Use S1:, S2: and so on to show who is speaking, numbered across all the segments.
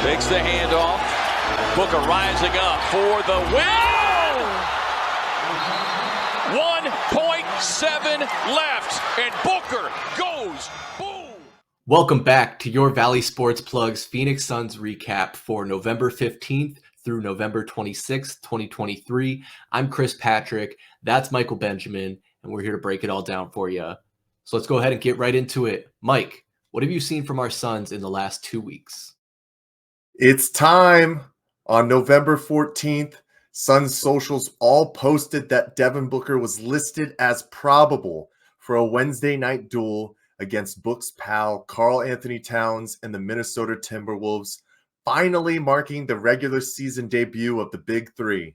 S1: Takes the handoff. Booker rising up for the win. 1.7 left, and Booker goes boom.
S2: Welcome back to your Valley Sports Plugs Phoenix Suns recap for November 15th through November 26th, 2023. I'm Chris Patrick. That's Michael Benjamin, and we're here to break it all down for you. So let's go ahead and get right into it. Mike, what have you seen from our Suns in the last 2 weeks?
S3: It's time. On November 14th, Suns socials all posted that Devin Booker was listed as probable for a Wednesday night duel against Book's pal Karl Anthony Towns and the Minnesota Timberwolves, finally marking the regular season debut of the Big Three.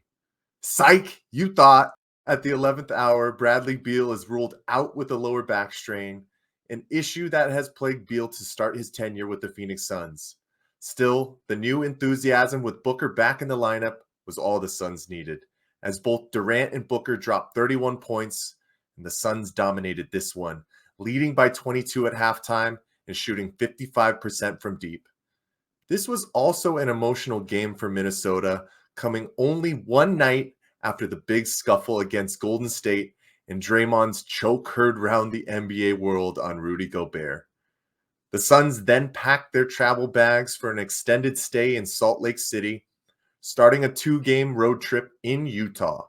S3: Psych, you thought. At the 11th hour, Bradley Beal is ruled out with a lower back strain, an issue that has plagued Beal to start his tenure with the Phoenix Suns. Still, the new enthusiasm with Booker back in the lineup was all the Suns needed, as both Durant and Booker dropped 31 points, and the Suns dominated this one, leading by 22 at halftime and shooting 55% from deep. This was also an emotional game for Minnesota, coming only one night after the big scuffle against Golden State and Draymond's choke heard round the NBA world on Rudy Gobert. The Suns then packed their travel bags for an extended stay in Salt Lake City, starting a 2-game road trip in Utah.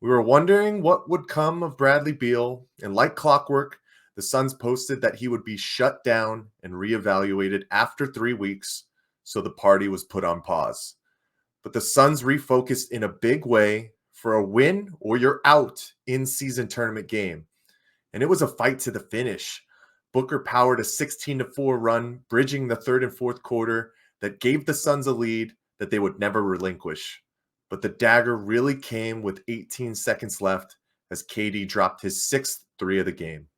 S3: We were wondering what would come of Bradley Beal, and like clockwork, the Suns posted that he would be shut down and reevaluated after 3 weeks, so the party was put on pause. But the Suns refocused in a big way for a win or you're out in-season tournament game. And it was a fight to the finish. Booker powered a 16-4 run, bridging the third and fourth quarter that gave the Suns a lead that they would never relinquish. But the dagger really came with 18 seconds left as KD dropped his sixth three of the game.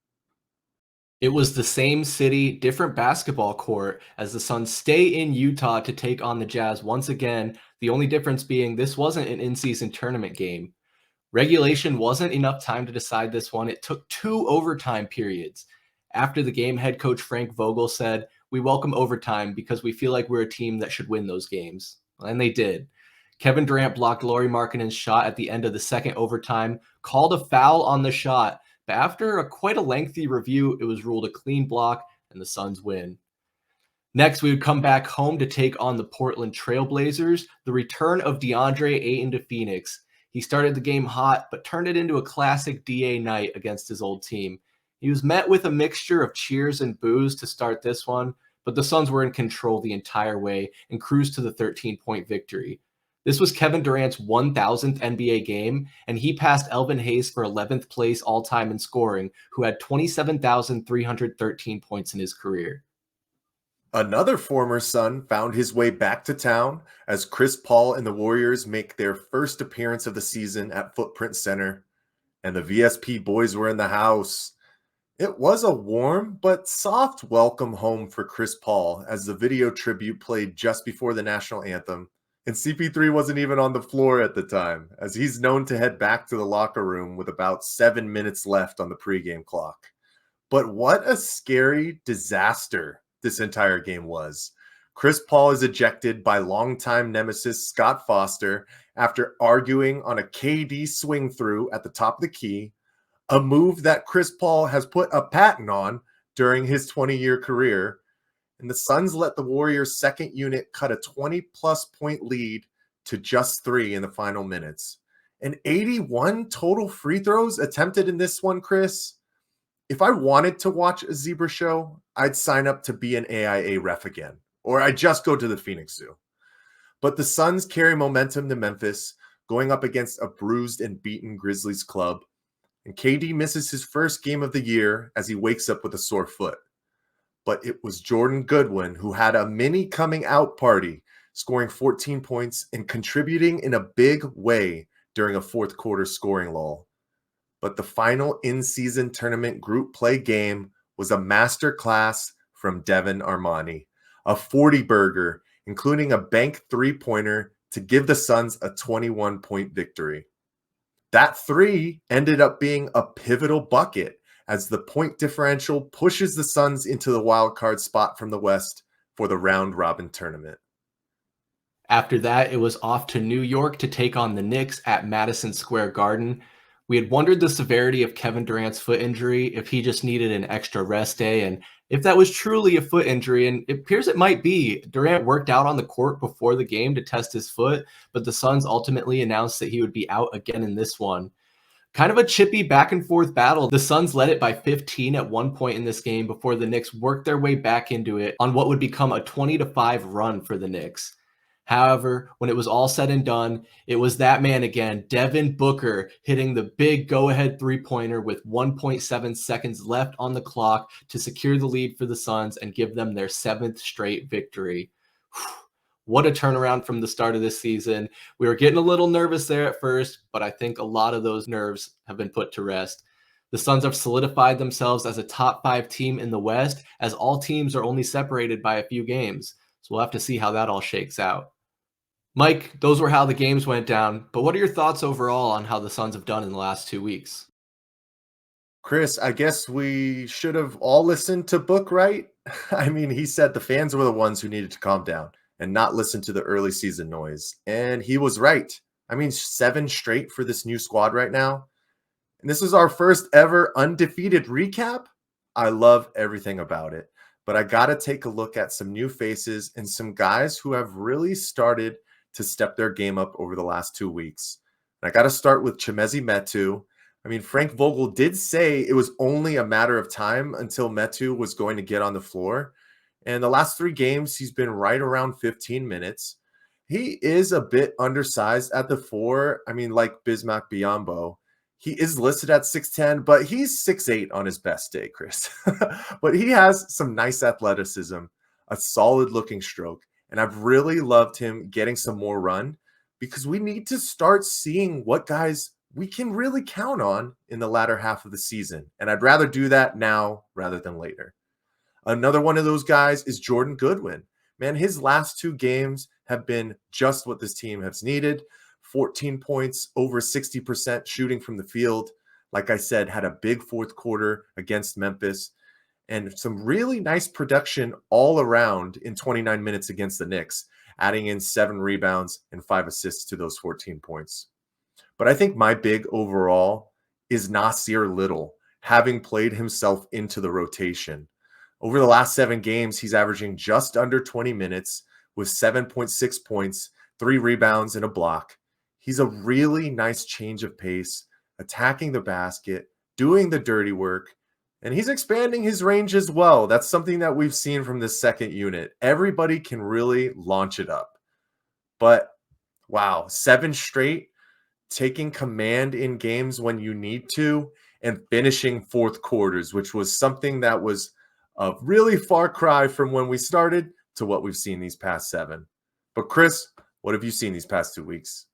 S2: It was the same city, different basketball court as the Suns stay in Utah to take on the Jazz once again, the only difference being this wasn't an in-season tournament game. Regulation wasn't enough time to decide this one. It took 2 overtime periods. After the game, head coach Frank Vogel said, "We welcome overtime because we feel like we're a team that should win those games." And they did. Kevin Durant blocked Lauri Markkanen's shot at the end of the second overtime, called a foul on the shot, but after quite a lengthy review, it was ruled a clean block, and the Suns win. Next, we would come back home to take on the Portland Trail Blazers, the return of DeAndre Ayton to Phoenix. He started the game hot, but turned it into a classic DA night against his old team. He was met with a mixture of cheers and boos to start this one, but the Suns were in control the entire way and cruised to the 13-point victory. This was Kevin Durant's 1,000th NBA game, and he passed Elvin Hayes for 11th place all-time in scoring, who had 27,313 points in his career.
S3: Another former Sun found his way back to town as Chris Paul and the Warriors make their first appearance of the season at Footprint Center, and the VSP boys were in the house. It was a warm but soft welcome home for Chris Paul as the video tribute played just before the national anthem, and CP3 wasn't even on the floor at the time, as he's known to head back to the locker room with about 7 minutes left on the pregame clock. But what a scary disaster this entire game was. Chris Paul is ejected by longtime nemesis Scott Foster after arguing on a KD swing through at the top of the key, a move that Chris Paul has put a patent on during his 20-year career. And the Suns let the Warriors' second unit cut a 20-plus point lead to just 3 in the final minutes. And 81 total free throws attempted in this one, Chris. If I wanted to watch a zebra show, I'd sign up to be an AIA ref again, or I'd just go to the Phoenix Zoo. But the Suns carry momentum to Memphis, going up against a bruised and beaten Grizzlies club. And KD misses his first game of the year as he wakes up with a sore foot. But it was Jordan Goodwin who had a mini coming out party, scoring 14 points and contributing in a big way during a fourth quarter scoring lull. But the final in-season tournament group play game was a masterclass from Devin Armani, a 40-burger, including a bank three-pointer to give the Suns a 21-point victory. That 3 ended up being a pivotal bucket as the point differential pushes the Suns into the wild card spot from the West for the round-robin tournament.
S2: After that, it was off to New York to take on the Knicks at Madison Square Garden. We had wondered the severity of Kevin Durant's foot injury, if he just needed an extra rest day, and if that was truly a foot injury, and it appears it might be. Durant worked out on the court before the game to test his foot, but the Suns ultimately announced that he would be out again in this one. Kind of a chippy back and forth battle. The Suns led it by 15 at one point in this game before the Knicks worked their way back into it on what would become a 20-5 run for the Knicks. However, when it was all said and done, it was that man again, Devin Booker, hitting the big go-ahead three-pointer with 1.7 seconds left on the clock to secure the lead for the Suns and give them their 7th straight victory. What a turnaround from the start of this season. We were getting a little nervous there at first, but I think a lot of those nerves have been put to rest. The Suns have solidified themselves as a top 5 team in the West, as all teams are only separated by a few games. So we'll have to see how that all shakes out. Mike, those were how the games went down, but what are your thoughts overall on how the Suns have done in the last 2 weeks?
S3: Chris, I guess we should have all listened to Book, right? I mean, he said the fans were the ones who needed to calm down and not listen to the early season noise. And he was right. I mean, 7 straight for this new squad right now. And this is our first ever undefeated recap. I love everything about it. But I got to take a look at some new faces and some guys who have really started to step their game up over the last 2 weeks. And I got to start with Chimezie Metu. I mean, Frank Vogel did say it was only a matter of time until Metu was going to get on the floor. And the last 3 games, he's been right around 15 minutes. He is a bit undersized at the 4. I mean, like Bismack Biyombo. He is listed at 6'10", but he's 6'8" on his best day, Chris. But he has some nice athleticism, a solid-looking stroke, and I've really loved him getting some more run because we need to start seeing what guys we can really count on in the latter half of the season. And I'd rather do that now rather than later. Another one of those guys is Jordan Goodwin. Man, his last 2 games have been just what this team has needed. 14 points, over 60% shooting from the field. Like I said, had a big fourth quarter against Memphis and some really nice production all around in 29 minutes against the Knicks, adding in 7 rebounds and 5 assists to those 14 points. But I think my big overall is Nasir Little, having played himself into the rotation. Over the last 7 games, he's averaging just under 20 minutes with 7.6 points, 3 rebounds, and a block. He's a really nice change of pace, attacking the basket, doing the dirty work, and he's expanding his range as well. That's something that we've seen from this second unit. Everybody can really launch it up. But wow, 7 straight, taking command in games when you need to, and finishing fourth quarters, which was something that was a really far cry from when we started to what we've seen these past 7. But Chris, what have you seen these past 2 weeks?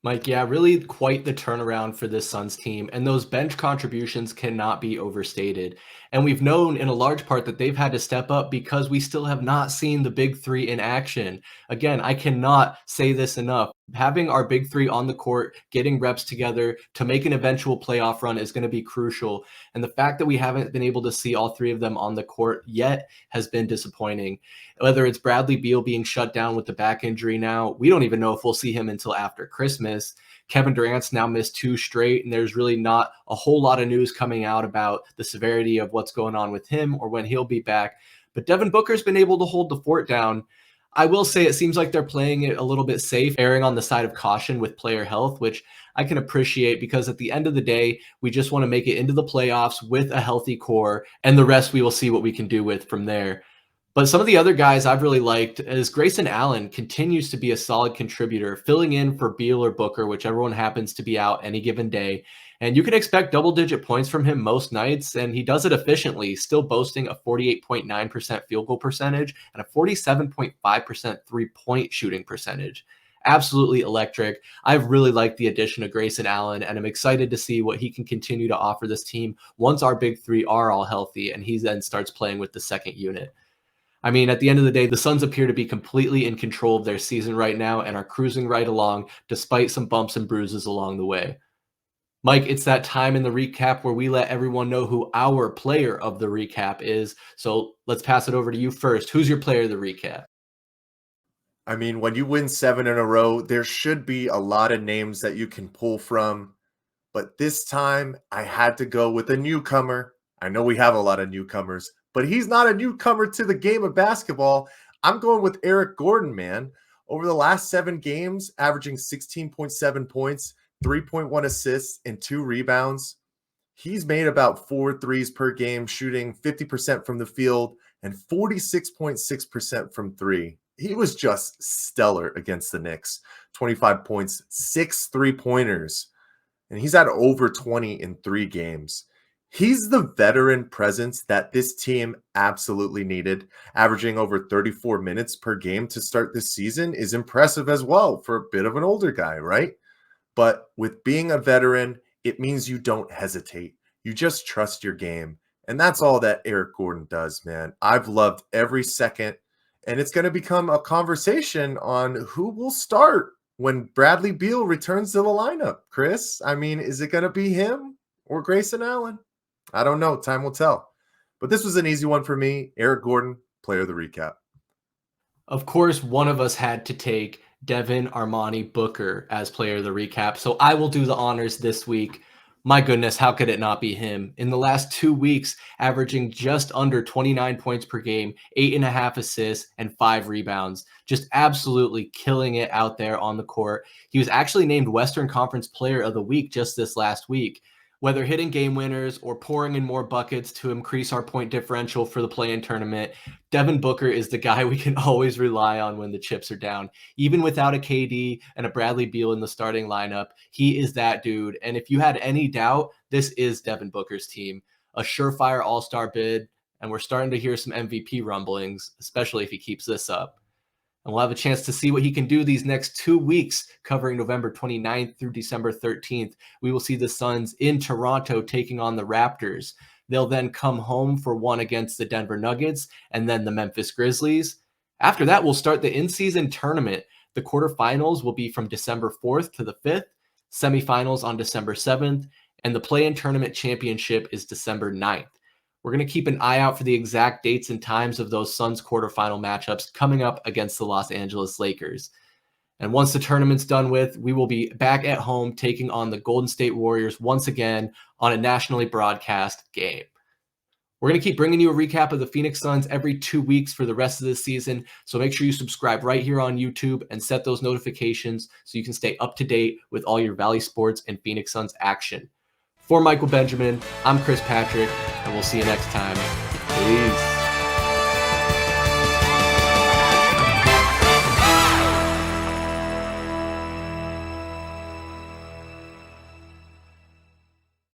S2: Mike, yeah, really quite the turnaround for this Suns team, and those bench contributions cannot be overstated. And we've known in a large part that they've had to step up because we still have not seen the big 3 in action. Again, I cannot say this enough. Having our big 3 on the court, getting reps together to make an eventual playoff run is going to be crucial. And the fact that we haven't been able to see all 3 of them on the court yet has been disappointing. Whether it's Bradley Beal being shut down with the back injury now, we don't even know if we'll see him until after Christmas. Kevin Durant's now missed 2 straight, and there's really not a whole lot of news coming out about the severity of what's going on with him or when he'll be back. But Devin Booker's been able to hold the fort down. I will say it seems like they're playing it a little bit safe, erring on the side of caution with player health, which I can appreciate because at the end of the day, we just want to make it into the playoffs with a healthy core, and the rest we will see what we can do with from there. But some of the other guys I've really liked is Grayson Allen continues to be a solid contributor, filling in for Beal or Booker, whichever one happens to be out any given day. And you can expect double-digit points from him most nights, and he does it efficiently, still boasting a 48.9% field goal percentage and a 47.5% three-point shooting percentage. Absolutely electric. I've really liked the addition of Grayson Allen, and I'm excited to see what he can continue to offer this team once our big 3 are all healthy and he then starts playing with the second unit. I mean, at the end of the day, the Suns appear to be completely in control of their season right now and are cruising right along despite some bumps and bruises along the way. Mike, it's that time in the recap where we let everyone know who our player of the recap is. So let's pass it over to you first. Who's your player of the recap?
S3: I mean, when you win 7 in a row, there should be a lot of names that you can pull from. But this time, I had to go with a newcomer. I know we have a lot of newcomers, but he's not a newcomer to the game of basketball. I'm going with Eric Gordon, man. Over the last 7 games, averaging 16.7 points, 3.1 assists, and 2 rebounds. He's made about 4 threes per game, shooting 50% from the field and 46.6% from 3. He was just stellar against the Knicks. 25 points, 6 3-pointers, and he's had over 20 in 3 games. He's the veteran presence that this team absolutely needed. Averaging over 34 minutes per game to start this season is impressive as well for a bit of an older guy, right? But with being a veteran, it means you don't hesitate. You just trust your game. And that's all that Eric Gordon does, man. I've loved every second. And it's going to become a conversation on who will start when Bradley Beal returns to the lineup, Chris. I mean, is it going to be him or Grayson Allen? I don't know. Time will tell. But this was an easy one for me. Eric Gordon, player of the recap.
S2: Of course, one of us had to take Devin Armani Booker as player of the recap. So I will do the honors this week. My goodness, how could it not be him? In the last 2 weeks, averaging just under 29 points per game, 8.5 assists, and 5 rebounds. Just absolutely killing it out there on the court. He was actually named Western Conference Player of the Week just this last week. Whether hitting game winners or pouring in more buckets to increase our point differential for the play-in tournament, Devin Booker is the guy we can always rely on when the chips are down. Even without a KD and a Bradley Beal in the starting lineup, he is that dude. And if you had any doubt, this is Devin Booker's team. A surefire all-star bid, and we're starting to hear some MVP rumblings, especially if he keeps this up. And we'll have a chance to see what he can do these next 2 weeks, covering November 29th through December 13th. We will see the Suns in Toronto taking on the Raptors. They'll then come home for one against the Denver Nuggets and then the Memphis Grizzlies. After that, we'll start the in-season tournament. The quarterfinals will be from December 4th to the 5th, semifinals on December 7th, and the play-in tournament championship is December 9th. We're going to keep an eye out for the exact dates and times of those Suns quarterfinal matchups coming up against the Los Angeles Lakers. And once the tournament's done with, we will be back at home taking on the Golden State Warriors once again on a nationally broadcast game. We're going to keep bringing you a recap of the Phoenix Suns every 2 weeks for the rest of the season. So make sure you subscribe right here on YouTube and set those notifications so you can stay up to date with all your Valley Sports and Phoenix Suns action. For Michael Benjamin, I'm Chris Patrick, and we'll see you next time. Peace.